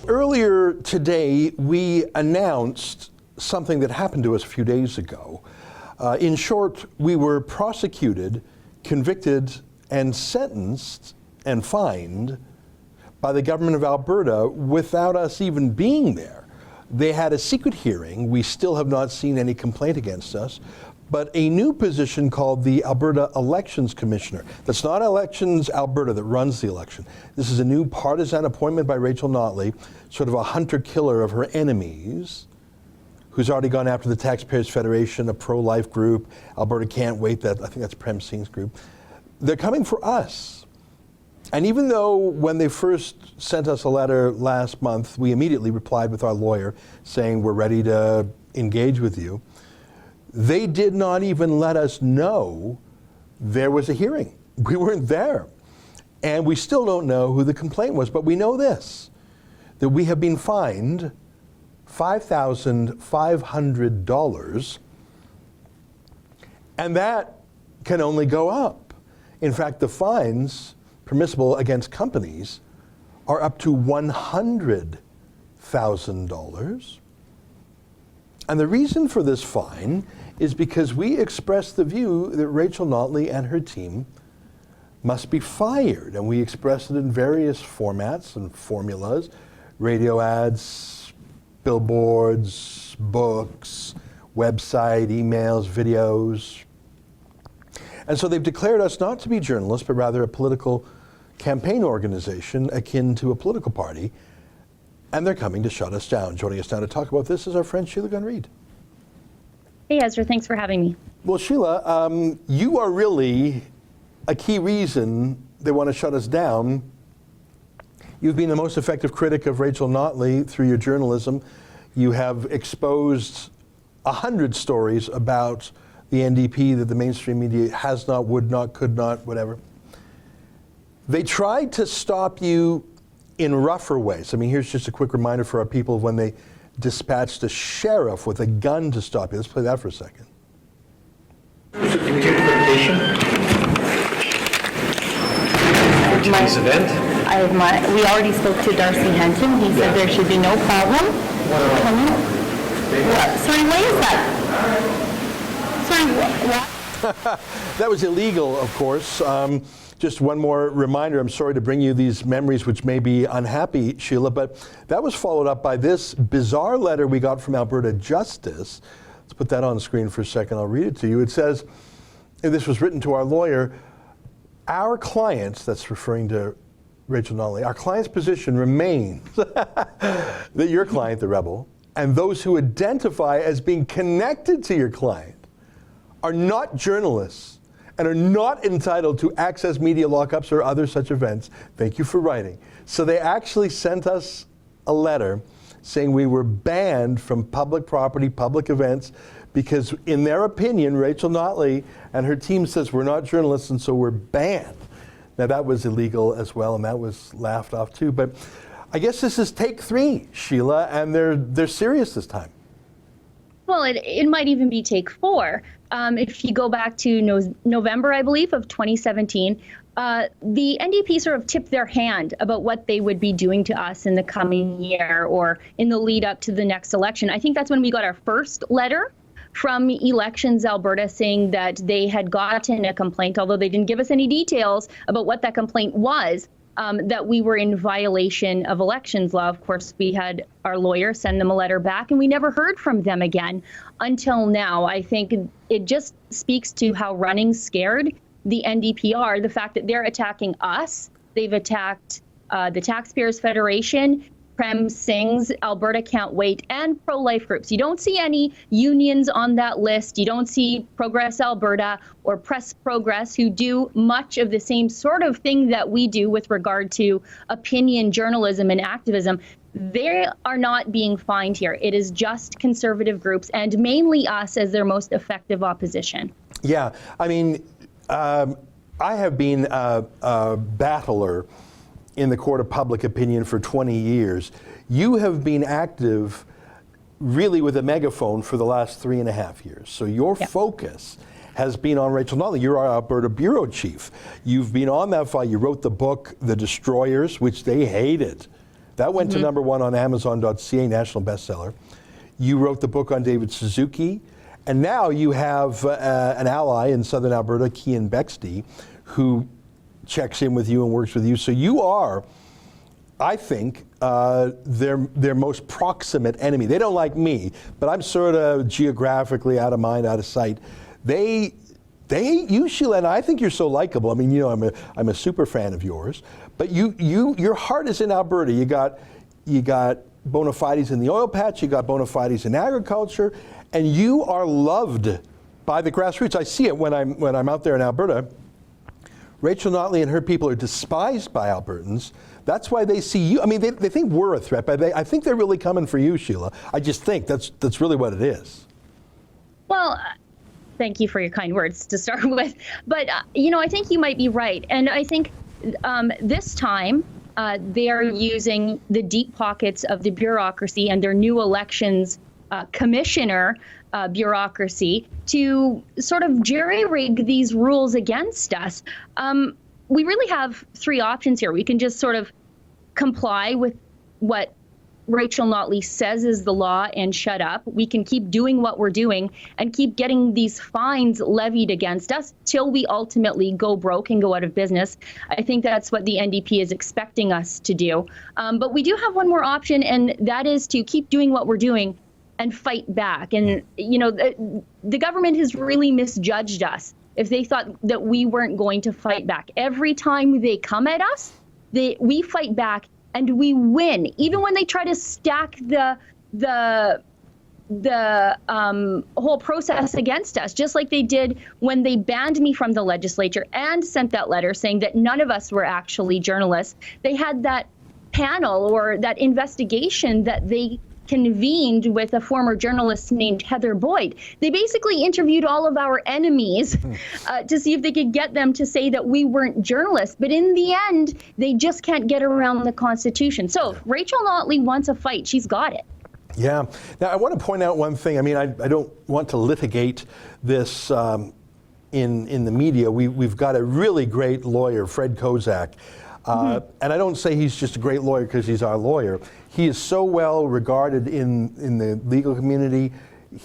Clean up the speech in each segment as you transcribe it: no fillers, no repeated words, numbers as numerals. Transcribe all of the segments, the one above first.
Earlier today, we announced something that happened to us a few days ago. In short, we were prosecuted, convicted, and sentenced and fined by the government of Alberta without us even being there. They had a secret hearing. We still have not seen any complaint against us, but a new position called the Alberta Elections Commissioner. That's not Elections Alberta that runs the election. This is a new partisan appointment by Rachel Notley, sort of a hunter-killer of her enemies, who's already gone after the Taxpayers Federation, a pro-life group. Alberta Can't Wait, I think that's Prem Singh's group. They're coming for us. And even though when they first sent us a letter last month, we immediately replied with our lawyer saying we're ready to engage with you, they did not even let us know there was a hearing. We weren't there. And we still don't know who the complaint was, but we know this, that we have been fined $5,500, and that can only go up. In fact, the fines permissible against companies are up to $100,000. And the reason for this fine is because we expressed the view that Rachel Notley and her team must be fired. And we expressed it in various formats and formulas: radio ads, billboards, books, website, emails, videos. And so they've declared us not to be journalists, but rather a political campaign organization akin to a political party. And they're coming to shut us down. Joining us now to talk about this is our friend Sheila Gunn Reid. Hey, Ezra, thanks for having me. Well, Sheila, you are really a key reason they want to shut us down. You've been the most effective critic of Rachel Notley through your journalism. You have exposed 100 stories about the NDP that the mainstream media has not, would not, could not, whatever. They tried to stop you in rougher ways. I mean, here's just a quick reminder for our people when they dispatched a sheriff with a gun to stop you. Let's play that for a second. Can we get clarification? Today's event? We already spoke to Darcy Henton. He said there should be no problem. Sorry, what is that? Sorry, what? That was illegal, of course. Just one more reminder, I'm sorry to bring you these memories which may be unhappy, Sheila, but that was followed up by this bizarre letter we got from Alberta Justice. Let's put that on the screen for a second, I'll read it to you. It says, and this was written to our lawyer, our clients, that's referring to Rachel Notley, our client's position remains that your client, the rebel, and those who identify as being connected to your client are not journalists and are not entitled to access media lockups or other such events. Thank you for writing. So they actually sent us a letter saying we were banned from public property, public events, because in their opinion, Rachel Notley and her team says we're not journalists and so we're banned. Now that was illegal as well, and that was laughed off too. But I guess this is take 3, Sheila, and they're serious this time. Well, it might even be take 4. If you go back to November, I believe, of 2017, the NDP sort of tipped their hand about what they would be doing to us in the coming year or in the lead up to the next election. I think that's when we got our first letter from Elections Alberta saying that they had gotten a complaint, although they didn't give us any details about what that complaint was, that we were in violation of elections law. Of course, we had our lawyer send them a letter back, and we never heard from them again until now. I think it just speaks to how running scared the NDP are, the fact that they're attacking us. They've attacked the Taxpayers Federation, Prem Singh's Alberta Can't Wait, and pro-life groups. You don't see any unions on that list. You don't see Progress Alberta or Press Progress, who do much of the same sort of thing that we do with regard to opinion journalism and activism. They are not being fined here. It is just conservative groups and mainly us as their most effective opposition. Yeah, I mean, I have been a battler in the court of public opinion for 20 years. You have been active really with a megaphone for the last 3.5 years. So your focus has been on Rachel Notley. You're our Alberta bureau chief. You've been on that file. You wrote the book, The Destroyers, which they hated. That went to #1 on Amazon.ca, national bestseller. You wrote the book on David Suzuki, and now you have an ally in Southern Alberta, Kian Bexty, who checks in with you and works with you. So you are, I think, their most proximate enemy. They don't like me, but I'm sort of geographically out of mind, out of sight. They hate you, Sheila, and I think you're so likable. I mean, you know, I'm a super fan of yours, but your heart is in Alberta. You got bona fides in the oil patch, you got bona fides in agriculture, and you are loved by the grassroots. I see it when I'm out there in Alberta. Rachel Notley and her people are despised by Albertans. That's why they see you. I mean, they think we're a threat, but I think they're really coming for you, Sheila. I just think that's really what it is. Well, thank you for your kind words to start with. But, you know, I think you might be right. And I think this time they are using the deep pockets of the bureaucracy and their new elections commissioner bureaucracy to sort of jerry-rig these rules against us. We really have three options here. We can just sort of comply with what Rachel Notley says is the law and shut up. We can keep doing what we're doing and keep getting these fines levied against us till we ultimately go broke and go out of business. I think that's what the NDP is expecting us to do. But we do have one more option, and that is to keep doing what we're doing and fight back. And, you know, the government has really misjudged us if they thought that we weren't going to fight back. Every time they come at us, we fight back and we win. Even when they try to stack the whole process against us, just like they did when they banned me from the legislature and sent that letter saying that none of us were actually journalists. They had that panel or that investigation that they convened with a former journalist named Heather Boyd. They basically interviewed all of our enemies to see if they could get them to say that we weren't journalists. But in the end, they just can't get around the Constitution. So if Rachel Notley wants a fight, she's got it. Yeah. Now, I want to point out one thing. I mean, I don't want to litigate this in the media. We've got a really great lawyer, Fred Kozak. And I don't say he's just a great lawyer because he's our lawyer. He is so well regarded in the legal community.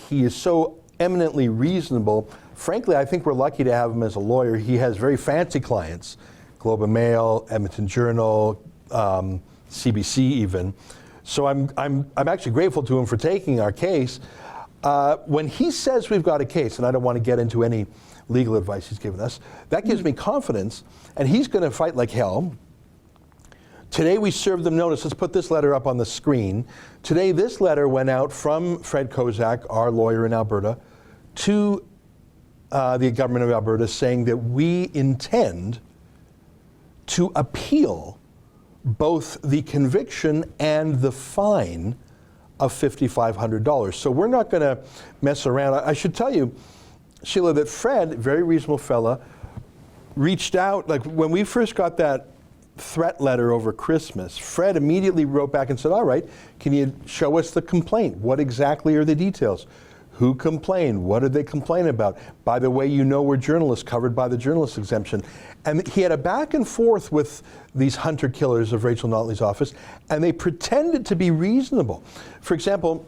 He is so eminently reasonable. Frankly, I think we're lucky to have him as a lawyer. He has very fancy clients, Globe and Mail, Edmonton Journal, CBC even. So I'm actually grateful to him for taking our case. When he says we've got a case, and I don't want to get into any legal advice he's given us, that gives me confidence, and he's going to fight like hell. Today we served them notice. Let's put this letter up on the screen. Today this letter went out from Fred Kozak, our lawyer in Alberta, to the government of Alberta saying that we intend to appeal both the conviction and the fine of $5,500. So we're not going to mess around. I should tell you, Sheila, that Fred, very reasonable fella, reached out. Like when we first got that threat letter over Christmas, Fred immediately wrote back and said, all right, can you show us the complaint? What exactly are the details? Who complained? What did they complain about? By the way, you know we're journalists, covered by the journalist exemption. And he had a back and forth with these hunter-killers of Rachel Notley's office, and they pretended to be reasonable. For example,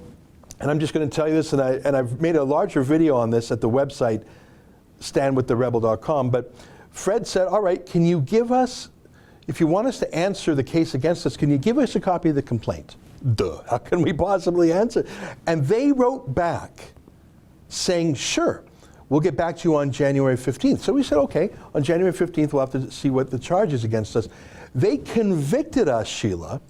and I'm just going to tell you this, and I've made a larger video on this at the website, standwiththerebel.com, but Fred said, all right, can you give us, if you want us to answer the case against us, can you give us a copy of the complaint? Duh, how can we possibly answer? And they wrote back saying, sure, we'll get back to you on January 15th. So we said, okay, on January 15th, we'll have to see what the charge is against us. They convicted us, Sheila,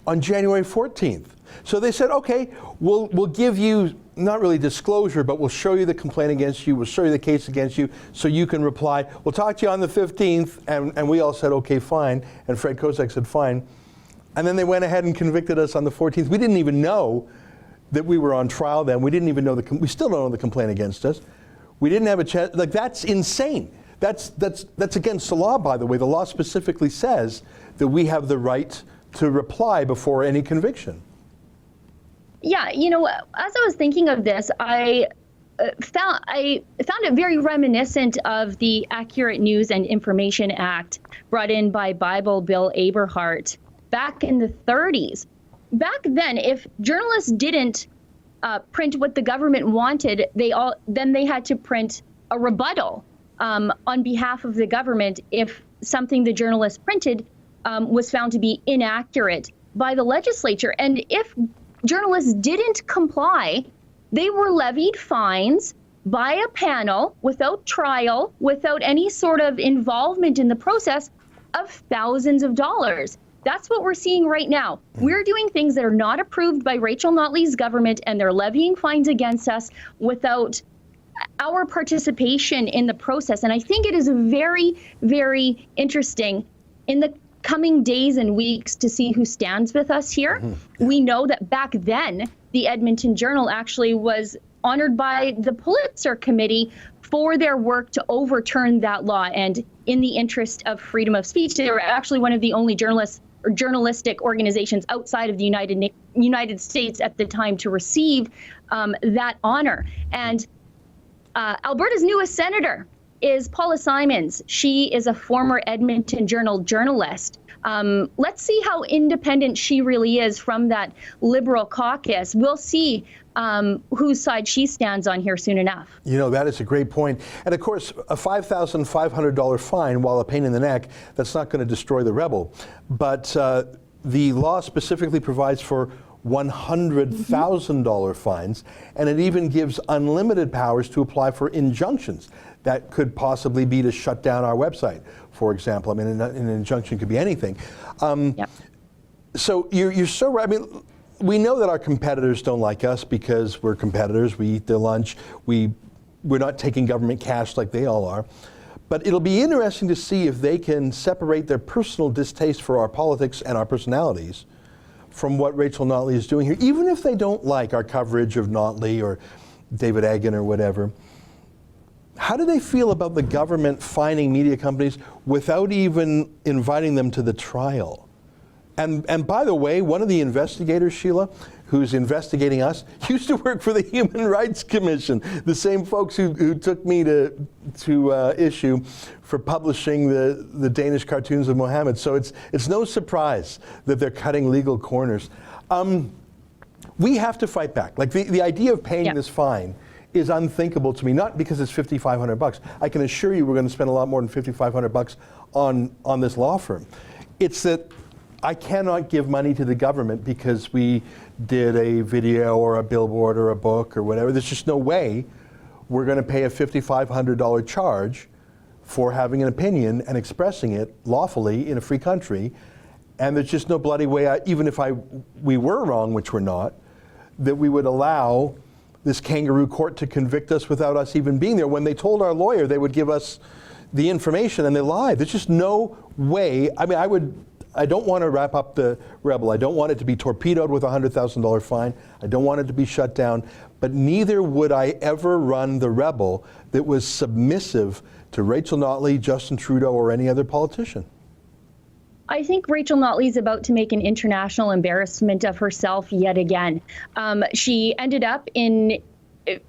on January 14th. So they said, okay, we'll give you, not really disclosure, but we'll show you the complaint against you, we'll show you the case against you, so you can reply. We'll talk to you on the 15th, and we all said, okay, fine, and Fred Kozak said, fine. And then they went ahead and convicted us on the 14th. We didn't even know that we were on trial then. We didn't even know we still don't know the complaint against us. We didn't have a chance. Like, that's insane. That's against the law, by the way. The law specifically says that we have the right to reply before any conviction. Yeah, you know, as I was thinking of this, I found it very reminiscent of the Accurate News and Information Act brought in by Bible Bill Aberhart back in the 30s. Back then, if journalists didn't print what the government wanted, then they had to print a rebuttal on behalf of the government if something the journalists printed was found to be inaccurate by the legislature. And if journalists didn't comply, they were levied fines by a panel without trial, without any sort of involvement in the process, of thousands of dollars. That's what we're seeing right now. We're doing things that are not approved by Rachel Notley's government, and they're levying fines against us without our participation in the process. And I think it is very, very interesting in the coming days and weeks to see who stands with us here. We know that back then, the Edmonton Journal actually was honored by the Pulitzer Committee for their work to overturn that law. And in the interest of freedom of speech, they were actually one of the only journalistic organizations outside of the United States at the time to receive that honor. And Alberta's newest senator is Paula Simons. She is a former Edmonton Journal journalist. Let's see how independent she really is from that Liberal caucus. We'll see whose side she stands on here soon enough. You know, that is a great point. And of course, a $5,500 fine, while a pain in the neck, that's not going to destroy the rebel. But the law specifically provides for $100,000 fines, and it even gives unlimited powers to apply for injunctions. That could possibly be to shut down our website, for example. I mean, an injunction could be anything. Yep. So you're so right. I mean, we know that our competitors don't like us because we're competitors. We eat their lunch. We're not taking government cash like they all are. But it'll be interesting to see if they can separate their personal distaste for our politics and our personalities from what Rachel Notley is doing here, even if they don't like our coverage of Notley or David Eggen or whatever. How do they feel about the government fining media companies without even inviting them to the trial? And by the way, one of the investigators, Sheila, who's investigating us, used to work for the Human Rights Commission, the same folks who took me to issue for publishing the Danish cartoons of Mohammed. So it's no surprise that they're cutting legal corners. We have to fight back. Like the idea of paying this fine is unthinkable to me, not because it's $5,500. I can assure you we're going to spend a lot more than $5,500 on this law firm. It's that I cannot give money to the government because we did a video or a billboard or a book or whatever. There's just no way we're going to pay a $5,500 charge for having an opinion and expressing it lawfully in a free country. And there's just no bloody way, even if we were wrong, which we're not, that we would allow this kangaroo court to convict us without us even being there. When they told our lawyer they would give us the information, and they lied. There's just no way. I mean, I don't want to wrap up the rebel. I don't want it to be torpedoed with a $100,000 fine. I don't want it to be shut down. But neither would I ever run the rebel that was submissive to Rachel Notley, Justin Trudeau, or any other politician. I think Rachel Notley is about to make an international embarrassment of herself yet again. She ended up in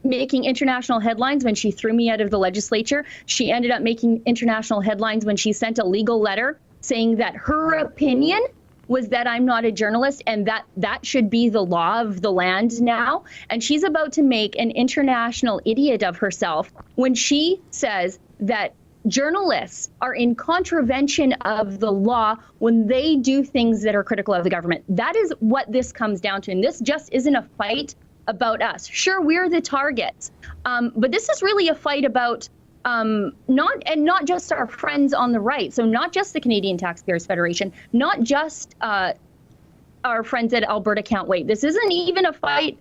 making international headlines when she threw me out of the legislature. She ended up making international headlines when she sent a legal letter saying that her opinion was that I'm not a journalist and that should be the law of the land now. And she's about to make an international idiot of herself when she says that journalists are in contravention of the law when they do things that are critical of the government. That is what this comes down to. And this just isn't a fight about us. Sure, we're the targets, but this is really a fight about not just our friends on the right. So not just the Canadian Taxpayers Federation, not just our friends at Alberta Can't Wait. This isn't even a fight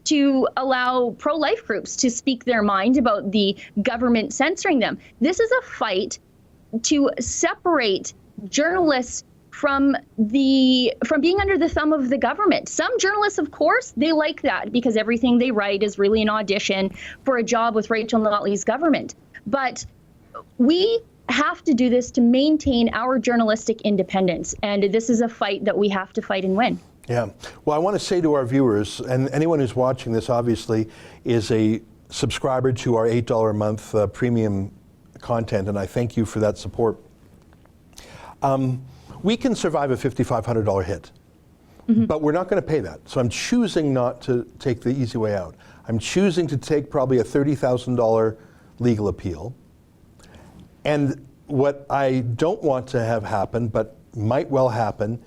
to allow pro-life groups to speak their mind about the government censoring them. This is a fight to separate journalists from being under the thumb of the government. Some journalists, of course, they like that because everything they write is really an audition for a job with Rachel Notley's government. But we have to do this to maintain our journalistic independence. And this is a fight that we have to fight and win. Yeah. Well, I want to say to our viewers, and anyone who's watching this obviously is a subscriber to our $8 a month premium content, and I thank you for that support. we can survive a $5,500 hit, but we're not going to pay that. So I'm choosing not to take the easy way out. I'm choosing to take probably a $30,000 legal appeal. And what I don't want to have happen, but might well happen,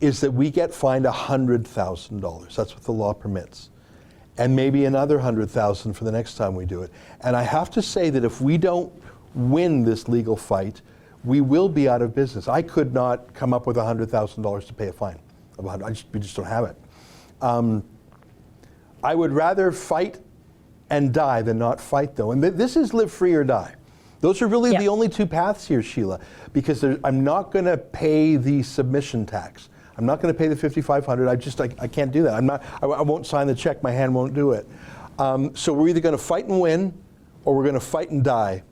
is that we get fined $100,000. That's what the law permits. And maybe another $100,000 for the next time we do it. And I have to say that if we don't win this legal fight, we will be out of business. I could not come up with $100,000 to pay a fine. We just don't have it. I would rather fight and die than not fight, though. And this is live free or die. Those are really the only two paths here, Sheila, because I'm not going to pay the submission tax. I'm not going to pay the $5,500. I can't do that. I won't sign the check. My hand won't do it. So we're either going to fight and win, or we're going to fight and die.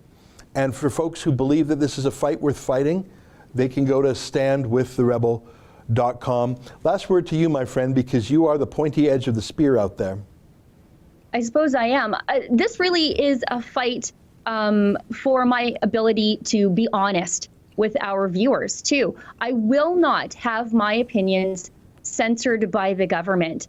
And for folks who believe that this is a fight worth fighting, they can go to standwiththerebel.com. Last word to you, my friend, because you are the pointy edge of the spear out there. I suppose I am. This really is a fight for my ability to be honest with our viewers, too. I will not have my opinions censored by the government.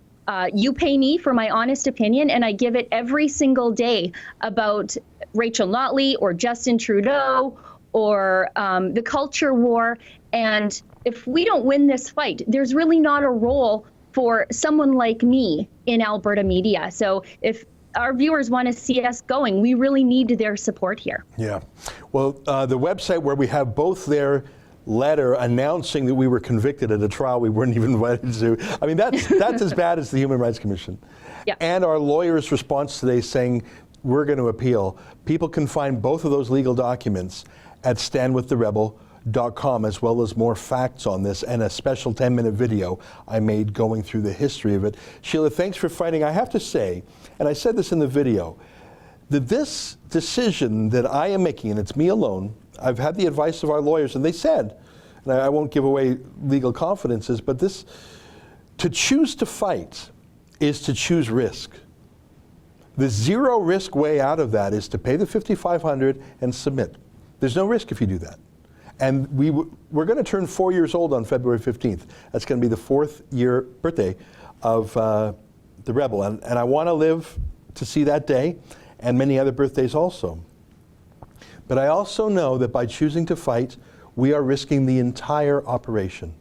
You pay me for my honest opinion, and I give it every single day about Rachel Notley or Justin Trudeau or the culture war. And if we don't win this fight, there's really not a role for someone like me in Alberta media. So if our viewers want to see us going, we really need their support here. Yeah. Well, the website where we have both their letter announcing that we were convicted at a trial we weren't even invited to. I mean, that's as bad as the Human Rights Commission. Yeah. And our lawyer's response today saying we're going to appeal. People can find both of those legal documents at standwiththerebel.com, as well as more facts on this and a special 10-minute video I made going through the history of it. Sheila, thanks for fighting. I have to say, and I said this in the video, that this decision that I am making, and it's me alone, I've had the advice of our lawyers, and they said, and I won't give away legal confidences, but this, to choose to fight is to choose risk. The zero risk way out of that is to pay the $5,500 and submit. There's no risk if you do that. And we're going to turn 4 years old on February 15th. That's going to be the 4th year birthday of the Rebel. And I want to live to see that day and many other birthdays also. But I also know that by choosing to fight, we are risking the entire operation.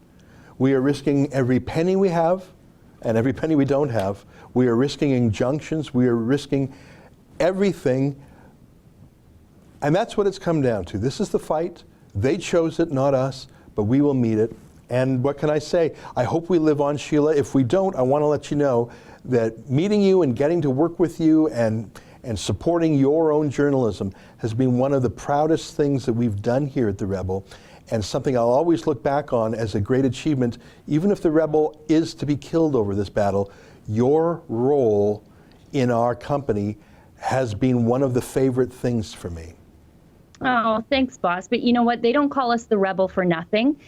We are risking every penny we have and every penny we don't have. We are risking injunctions. We are risking everything. And that's what it's come down to. This is the fight. They chose it, not us, but we will meet it. And what can I say? I hope we live on, Sheila. If we don't, I want to let you know that meeting you and getting to work with you and supporting your own journalism has been one of the proudest things that we've done here at the Rebel, and something I'll always look back on as a great achievement. Even if the Rebel is to be killed over this battle, your role in our company has been one of the favorite things for me. Oh, thanks, boss. But you know what? They don't call us the Rebel for nothing.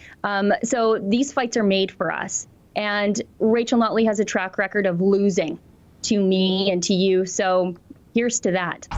So these fights are made for us. And Rachel Notley has a track record of losing to me and to you. So here's to that.